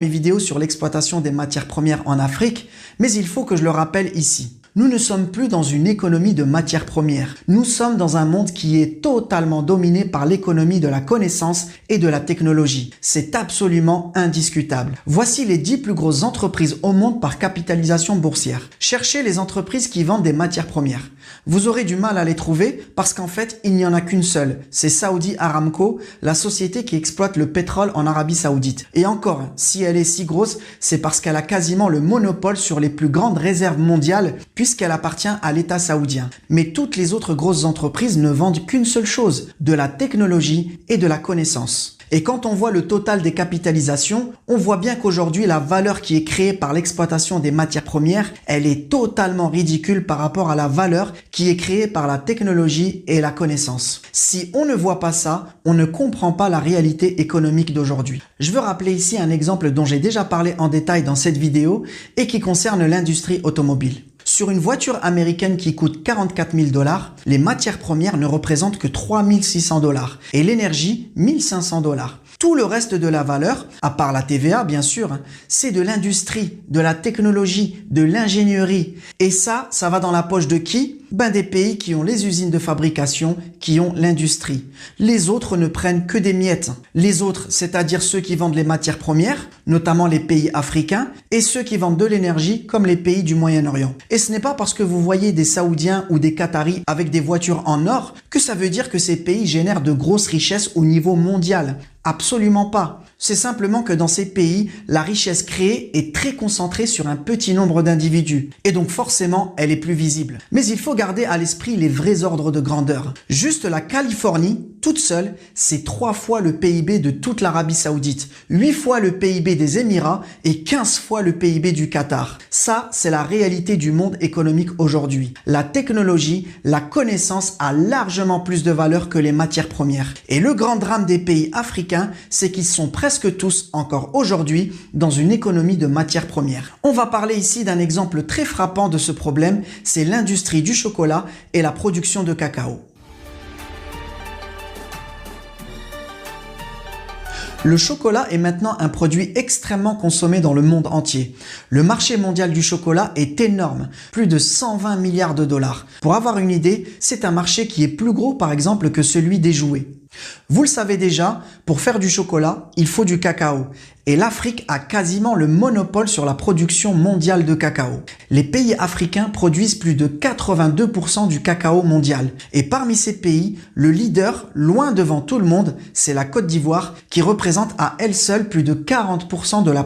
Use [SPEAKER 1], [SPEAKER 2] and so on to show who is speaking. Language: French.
[SPEAKER 1] Mes vidéos sur l'exploitation des matières premières en Afrique, mais il faut que je le rappelle ici. Nous ne sommes plus dans une économie de matières premières. Nous sommes dans un monde qui est totalement dominé par l'économie de la connaissance et de la technologie. C'est absolument indiscutable. Voici les 10 plus grosses entreprises au monde par capitalisation boursière. Cherchez les entreprises qui vendent des matières premières. Vous aurez du mal à les trouver parce qu'en fait, il n'y en a qu'une seule. C'est Saudi Aramco, la société qui exploite le pétrole en Arabie Saoudite. Et encore, si elle est si grosse, c'est parce qu'elle a quasiment le monopole sur les plus grandes réserves mondiales puisqu'elle appartient à l'État saoudien. Mais toutes les autres grosses entreprises ne vendent qu'une seule chose, de la technologie et de la connaissance. Et quand on voit le total des capitalisations, on voit bien qu'aujourd'hui, la valeur qui est créée par l'exploitation des matières premières, elle est totalement ridicule par rapport à la valeur qui est créée par la technologie et la connaissance. Si on ne voit pas ça, on ne comprend pas la réalité économique d'aujourd'hui. Je veux rappeler ici un exemple dont j'ai déjà parlé en détail dans cette vidéo et qui concerne l'industrie automobile. Sur une voiture américaine qui coûte 44 000 $, les matières premières ne représentent que 3 600 $ et l'énergie 1 500 $. Tout le reste de la valeur, à part la TVA bien sûr, c'est de l'industrie, de la technologie, de l'ingénierie. Et ça va dans la poche de qui ? Des pays qui ont les usines de fabrication, qui ont l'industrie. Les autres ne prennent que des miettes. Les autres, c'est-à-dire ceux qui vendent les matières premières, notamment les pays africains, et ceux qui vendent de l'énergie, comme les pays du Moyen-Orient. Et ce n'est pas parce que vous voyez des Saoudiens ou des Qataris avec des voitures en or que ça veut dire que ces pays génèrent de grosses richesses au niveau mondial. Absolument pas. C'est simplement que dans ces pays, la richesse créée est très concentrée sur un petit nombre d'individus. Et donc forcément, elle est plus visible. Mais il faut garder à l'esprit les vrais ordres de grandeur. Juste la Californie, toute seule, c'est 3 fois le PIB de toute l'Arabie Saoudite, 8 fois le PIB des Émirats et 15 fois le PIB du Qatar. Ça, c'est la réalité du monde économique aujourd'hui. La technologie, la connaissance a largement plus de valeur que les matières premières. Et le grand drame des pays africains, c'est qu'ils sont presque tous, encore aujourd'hui, dans une économie de matières premières. On va parler ici d'un exemple très frappant de ce problème, c'est l'industrie du chocolat et la production de cacao. Le chocolat est maintenant un produit extrêmement consommé dans le monde entier. Le marché mondial du chocolat est énorme, plus de 120 milliards de $. Pour avoir une idée, c'est un marché qui est plus gros par exemple que celui des jouets. Vous le savez déjà, pour faire du chocolat, il faut du cacao. Et l'Afrique a quasiment le monopole sur la production mondiale de cacao. Les pays africains produisent plus de 82% du cacao mondial. Et parmi ces pays, le leader, loin devant tout le monde, c'est la Côte d'Ivoire, qui représente à elle seule plus de 40% de la